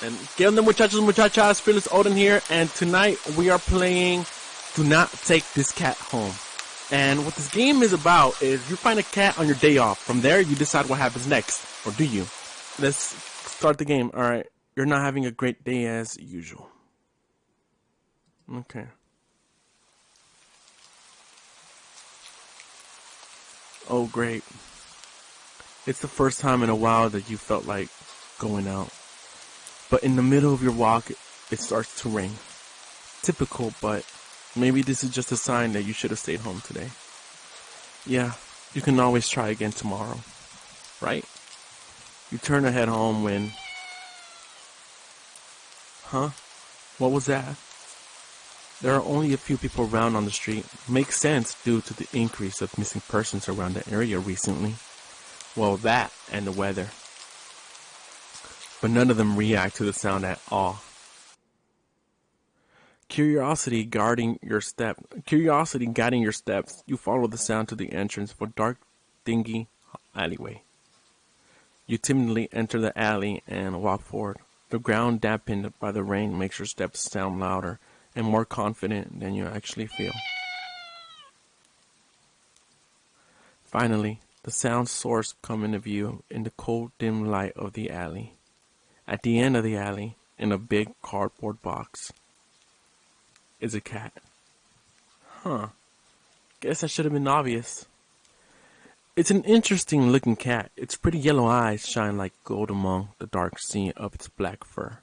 And ¿qué onda, muchachos, muchachas? Fearless Odin here, and tonight we are playing Do Not Take This Cat Home. And what this game is about is you find a cat on your day off. From there, you decide what happens next. Or do you? Let's start the game. Alright, you're not having a great day as usual. Okay. Oh, great. It's the first time in a while that you felt like going out. But in the middle of your walk, it starts to rain. Typical, but maybe this is just a sign that you should have stayed home today. Yeah, you can always try again tomorrow, right? You turn to head home when... Huh? What was that? There are only a few people around on the street. Makes sense due to the increase of missing persons around the area recently. Well, that and the weather. But none of them react to the sound at all. Curiosity guiding your steps, you follow the sound to the entrance of a dark, dingy alleyway. You timidly enter the alley and walk forward. The ground dampened by the rain makes your steps sound louder and more confident than you actually feel. Finally, the sound source comes into view in the cold, dim light of the alley. At the end of the alley, in a big cardboard box, is a cat. Huh. Guess that should have been obvious. It's an interesting looking cat. Its pretty yellow eyes shine like gold among the dark sea of its black fur.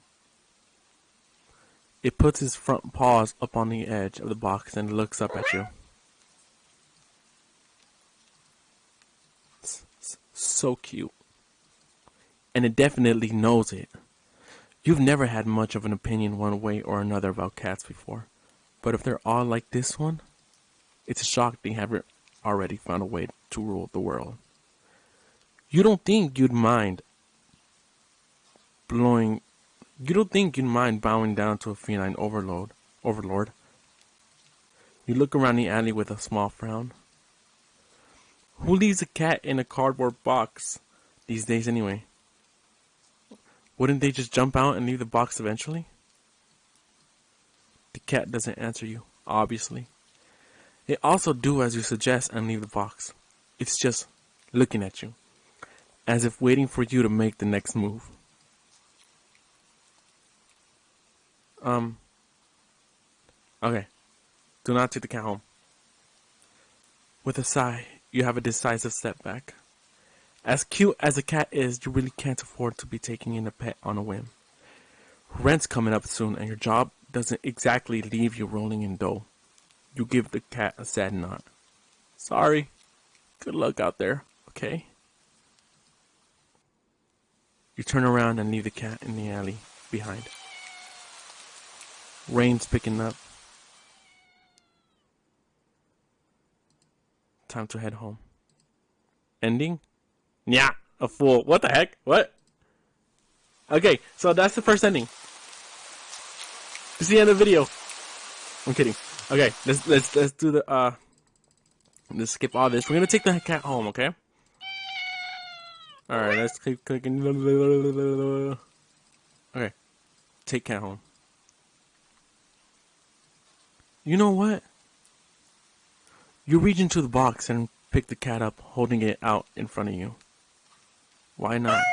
It puts its front paws up on the edge of the box and looks up at you. So cute. And it definitely knows it. You've never had much of an opinion one way or another about cats before. But if they're all like this one, it's a shock they haven't already found a way to rule the world. You don't think you'd mind bowing down to a feline overlord. You look around the alley with a small frown. Who leaves a cat in a cardboard box these days anyway? Wouldn't they just jump out and leave the box eventually? The cat doesn't answer you, obviously. It also do as you suggest and leave the box. It's just looking at you, as if waiting for you to make the next move. Okay. Do not take the cat home. With a sigh, you have a decisive step back. As cute as a cat is, you really can't afford to be taking in a pet on a whim. Rent's coming up soon and your job doesn't exactly leave you rolling in dough. You give the cat a sad nod. Sorry. Good luck out there, okay? You turn around and leave the cat in the alley behind. Rain's picking up. Time to head home. Ending? Yeah, a fool. What the heck? What? Okay, so that's the first ending. This is the end of the video. I'm kidding. Okay, let's do the let's skip all this. We're gonna take the cat home, okay? Alright, let's keep clicking. Okay. Take cat home. You know what? You reach into the box and pick the cat up, holding it out in front of you. Why not?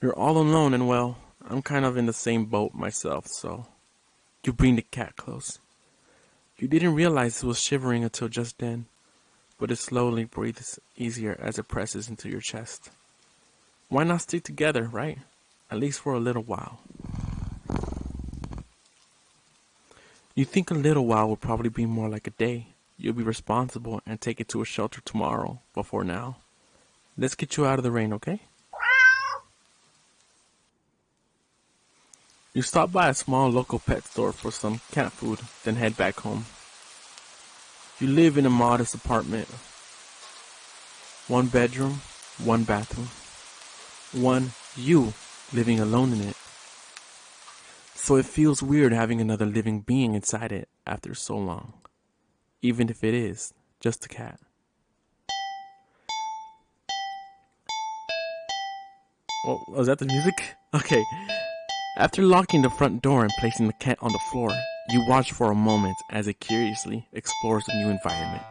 You're all alone and well, I'm kind of in the same boat myself, so you bring the cat close. You didn't realize it was shivering until just then, but it slowly breathes easier as it presses into your chest. Why not stick together, right? At least for a little while. You think a little while will probably be more like a day. You'll be responsible and take it to a shelter tomorrow, but for now, let's get you out of the rain, okay? You stop by a small local pet store for some cat food, then head back home. You live in a modest apartment. 1 bedroom, 1 bathroom. You living alone in it. So it feels weird having another living being inside it after so long. Even if it is just a cat. Oh, was that the music? Okay. After locking the front door and placing the cat on the floor, you watch for a moment as it curiously explores the new environment.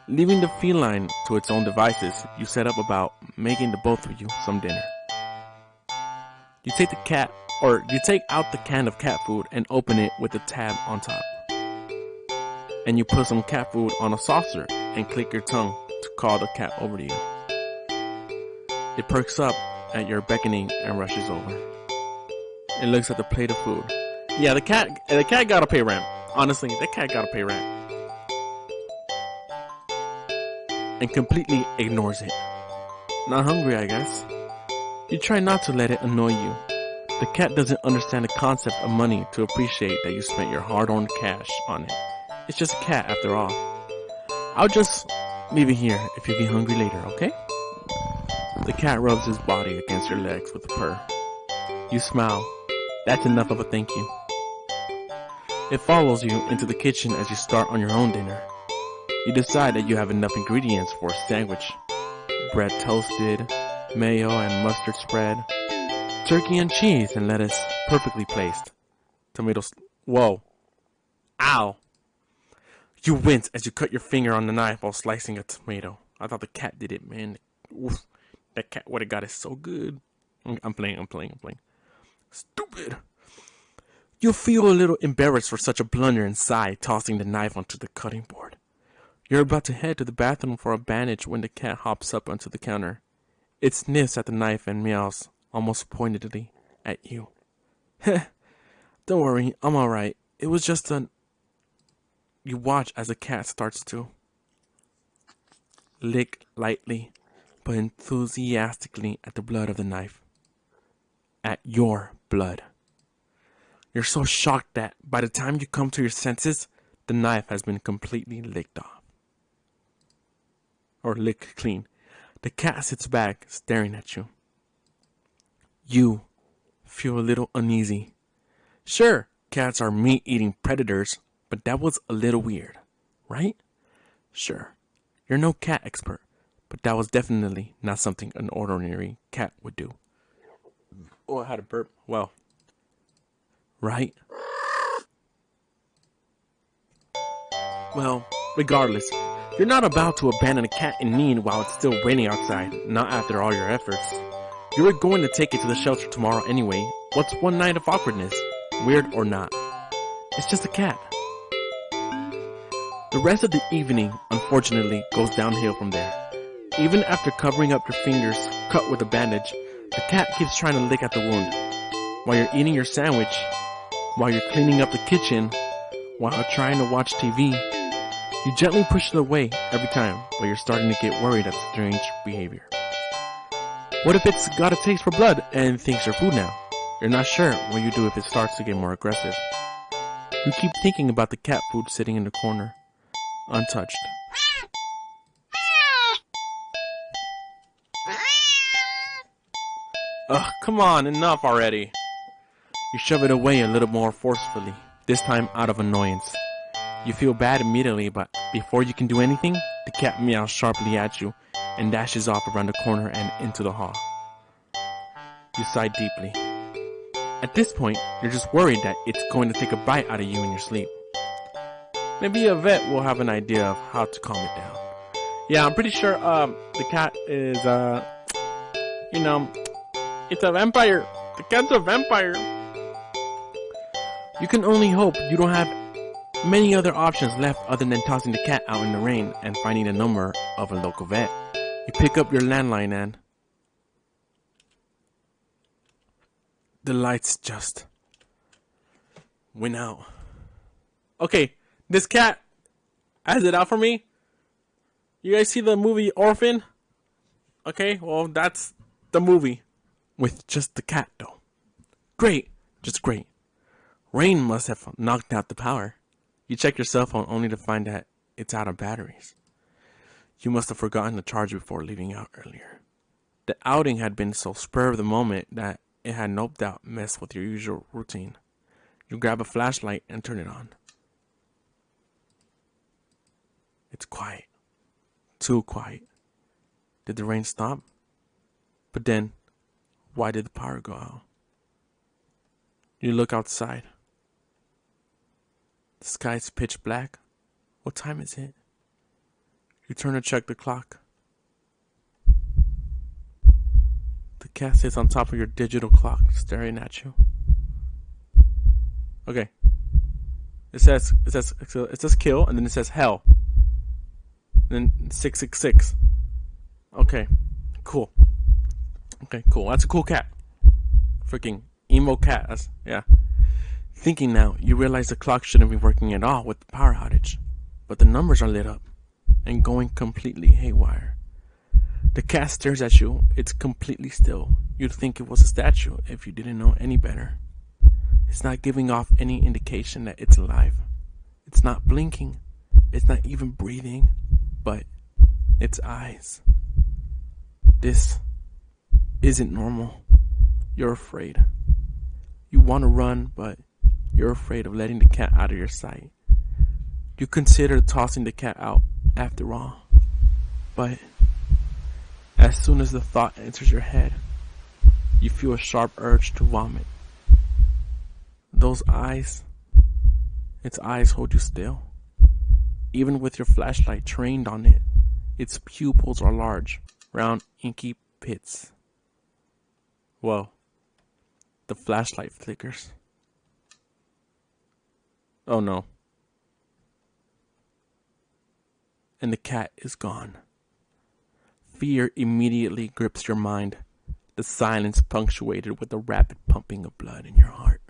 Leaving the feline to its own devices, you set up about making the both of you some dinner. You take out the can of cat food and open it with the tab on top. And you put some cat food on a saucer and click your tongue to call the cat over to you. It perks up at your beckoning and rushes over. It looks at the plate of food. Yeah, the cat gotta pay rent. Honestly, the cat gotta pay rent. And completely ignores it. Not hungry, I guess. You try not to let it annoy you. The cat doesn't understand the concept of money to appreciate that you spent your hard-earned cash on it. It's just a cat after all. I'll just leave it here if you get hungry later, okay? The cat rubs his body against your legs with a purr. You smile. That's enough of a thank you. It follows you into the kitchen as you start on your own dinner. You decide that you have enough ingredients for a sandwich. Bread toasted, mayo and mustard spread, turkey and cheese and lettuce perfectly placed. Tomatoes. Whoa. Ow. You wince as you cut your finger on the knife while slicing a tomato. I thought the cat did it, man. Oof. That cat would have got it so good. I'm playing. Stupid. You feel a little embarrassed for such a blunder and sigh, tossing the knife onto the cutting board. You're about to head to the bathroom for a bandage when the cat hops up onto the counter. It sniffs at the knife and meows, almost pointedly, at you. Heh. Don't worry, I'm alright. It was just an... You watch as the cat starts to lick lightly, but enthusiastically at the blood of the knife. At your blood. You're so shocked that by the time you come to your senses, the knife has been completely licked off. Or licked clean. The cat sits back, staring at you. You feel a little uneasy. Sure, cats are meat-eating predators, but that was a little weird, right? Sure, you're no cat expert, but that was definitely not something an ordinary cat would do. Oh, I had a burp. Well, right? Well, regardless, you're not about to abandon a cat in need while it's still raining outside, not after all your efforts. You were going to take it to the shelter tomorrow anyway. What's one night of awkwardness? Weird or not? It's just a cat. The rest of the evening, unfortunately, goes downhill from there. Even after covering up your fingers cut with a bandage, the cat keeps trying to lick at the wound. While you're eating your sandwich, while you're cleaning up the kitchen, while you're trying to watch TV, you gently push it away every time, but you're starting to get worried at the strange behavior. What if it's got a taste for blood and thinks you're food now? You're not sure what you do if it starts to get more aggressive. You keep thinking about the cat food sitting in the corner, untouched. Ugh, come on, enough already. You shove it away a little more forcefully, this time out of annoyance. You feel bad immediately, but before you can do anything, the cat meows sharply at you and dashes off around the corner and into the hall. You sigh deeply. At this point, you're just worried that it's going to take a bite out of you in your sleep. Maybe a vet will have an idea of how to calm it down. Yeah, I'm pretty sure the cat is, it's a vampire. The cat's a vampire. You can only hope you don't have many other options left other than tossing the cat out in the rain and finding the number of a local vet. You pick up your landline and the lights just went out. Okay, this cat has it out for me. You guys see the movie Orphan? Okay, well, that's the movie. With just the cat, though. Great, just great. Rain must have knocked out the power. You check your cell phone only to find that it's out of batteries. You must have forgotten to charge before leaving out earlier. The outing had been so spur of the moment that it had no doubt messed with your usual routine. You grab a flashlight and turn it on. It's quiet. Too quiet. Did the rain stop? But then, Why did the power go out? You look outside. The sky's pitch black. What time is it? You turn to check the clock. The cat sits on top of your digital clock, staring at you. Okay. It says kill, and then it says hell. And then 666. Okay. Cool. Okay, cool. That's a cool cat. Freaking emo cat. Yeah. Thinking now, you realize the clock shouldn't be working at all with the power outage. But the numbers are lit up and going completely haywire. The cat stares at you. It's completely still. You'd think it was a statue if you didn't know any better. It's not giving off any indication that it's alive. It's not blinking. It's not even breathing. But its eyes. This isn't normal. You're afraid. You want to run, but you're afraid of letting the cat out of your sight. You consider tossing the cat out after all. But as soon as the thought enters your head, you feel a sharp urge to vomit. Those eyes, its eyes hold you still. Even with your flashlight trained on it, its pupils are large, round, inky pits. Well, the flashlight flickers. Oh no. And the cat is gone. Fear immediately grips your mind, the silence punctuated with the rapid pumping of blood in your heart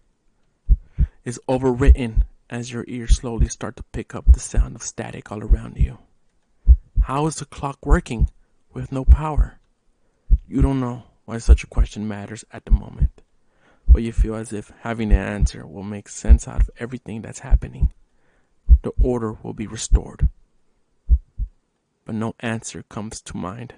is overwritten as your ears slowly start to pick up the sound of static all around you. How is the clock working with no power? You don't know why such a question matters at the moment, but you feel as if having an answer will make sense out of everything that's happening. The order will be restored. But no answer comes to mind.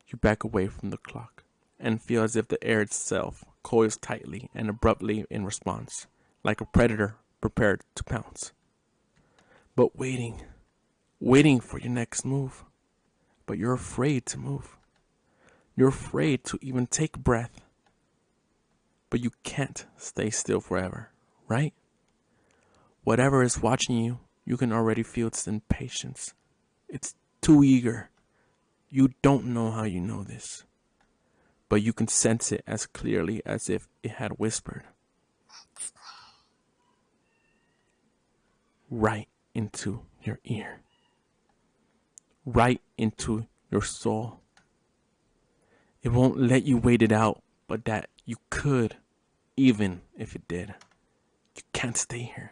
You back away from the clock and feel as if the air itself coils tightly and abruptly in response, like a predator prepared to pounce. But waiting for your next move. But you're afraid to move. You're afraid to even take a breath. But you can't stay still forever, right? Whatever is watching you, you can already feel its impatience. It's too eager. You don't know how you know this, but you can sense it as clearly as if it had whispered. Right into your ear. Right into your soul. It won't let you wait it out, but that you could, even if it did. You can't stay here.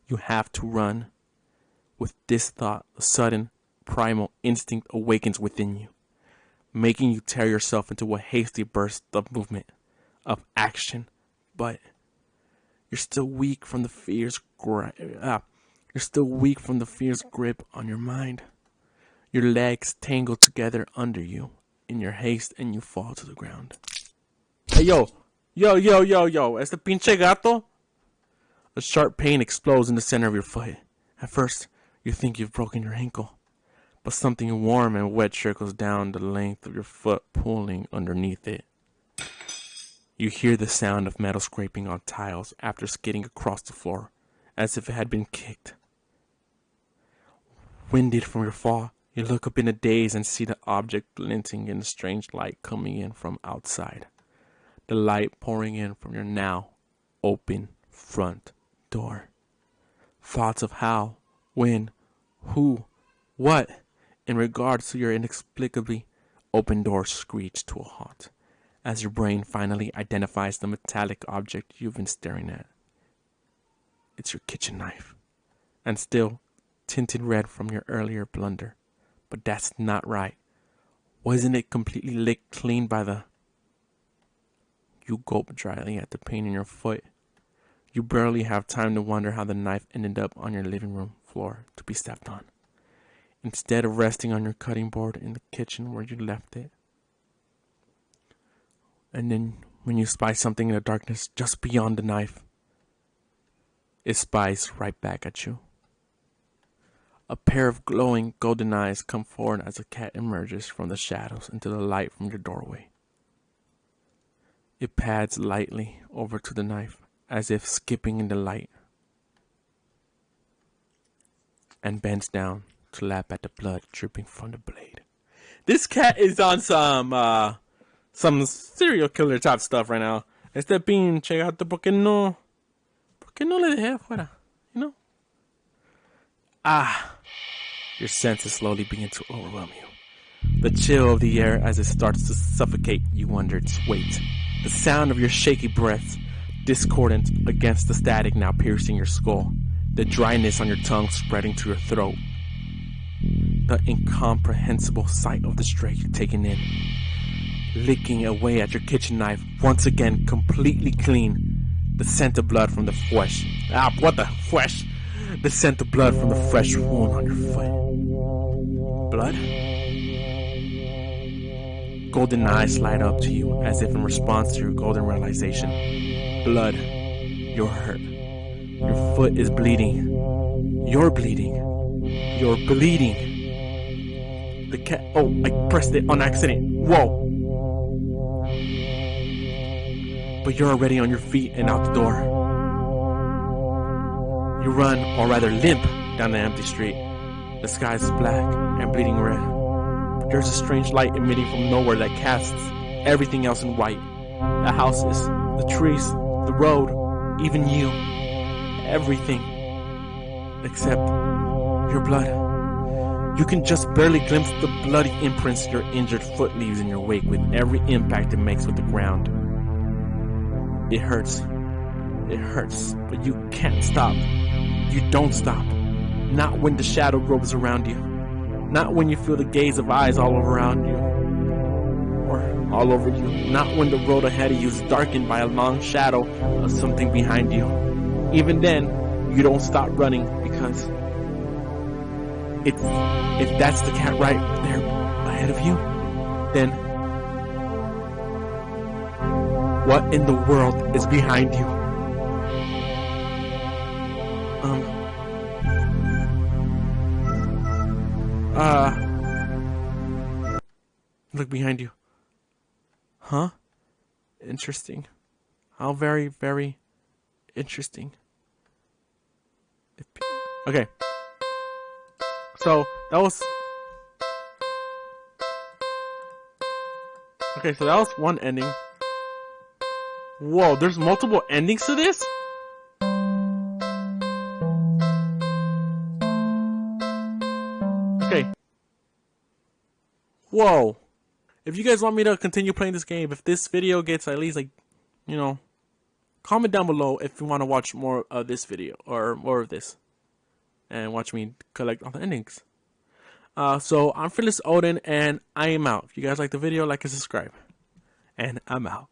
You have to run. With this thought, a sudden, primal instinct awakens within you, making you tear yourself into a hasty burst of movement, of action. But you're still weak from the fear's grip on your mind. Your legs tangle together under you in your haste, and you fall to the ground. Hey, yo, ¿este pinche gato? A sharp pain explodes in the center of your foot. At first, you think you've broken your ankle, but something warm and wet trickles down the length of your foot, pulling underneath it. You hear the sound of metal scraping on tiles after skidding across the floor, as if it had been kicked. Winded from your fall, you look up in a daze and see the object glinting in the strange light coming in from outside. The light pouring in from your now open front door. Thoughts of how, when, who, what, in regards to your inexplicably open door screech to a halt, as your brain finally identifies the metallic object you've been staring at. It's your kitchen knife, and still tinted red from your earlier blunder. But that's not right. Wasn't it completely licked clean by the... You gulp dryly at the pain in your foot. You barely have time to wonder how the knife ended up on your living room floor to be stepped on, instead of resting on your cutting board in the kitchen where you left it. And then when you spy something in the darkness just beyond the knife, it spies right back at you. A pair of glowing golden eyes come forward as the cat emerges from the shadows into the light from your doorway. It pads lightly over to the knife, as if skipping in the light, and bends down to lap at the blood dripping from the blade. This cat is on some serial killer type stuff right now. Este pinche gato, ¿por qué no le dejé afuera? You know? Your senses slowly begin to overwhelm you. The chill of the air as it starts to suffocate you under its weight. The sound of your shaky breaths, discordant against the static now piercing your skull. The dryness on your tongue spreading to your throat. The incomprehensible sight of the stray you're taking in. Licking away at your kitchen knife, once again completely clean. The scent of blood from the flesh. What the flesh? The scent of blood from the fresh wound on your foot. Blood? Golden eyes light up to you as if in response to your golden realization. Blood. You're hurt. Your foot is bleeding. You're bleeding. You're bleeding. The cat. Oh, I pressed it on accident. Whoa. But you're already on your feet and out the door. You run, or rather limp, down the empty street. The sky is black and bleeding red. But there's a strange light emitting from nowhere that casts everything else in white. The houses, the trees, the road, even you. Everything. Except your blood. You can just barely glimpse the bloody imprints your injured foot leaves in your wake with every impact it makes with the ground. It hurts. It hurts, but you can't stop. You don't stop. Not when the shadow grows around you. Not when you feel the gaze of eyes all around you. Or all over you. Not when the road ahead of you is darkened by a long shadow of something behind you. Even then, you don't stop running because if that's the cat right there ahead of you, then what in the world is behind you? Look behind you. Huh? Interesting. How very, very interesting. Okay. So, that was... Okay, so that was one ending. Whoa, there's multiple endings to this? Okay. Whoa. If you guys want me to continue playing this game, if this video gets at least, like, you know, comment down below if you want to watch more of this video, or more of this, and watch me collect all the endings. So, I'm Fearless Odin, and I am out. If you guys like the video, like and subscribe. And I'm out.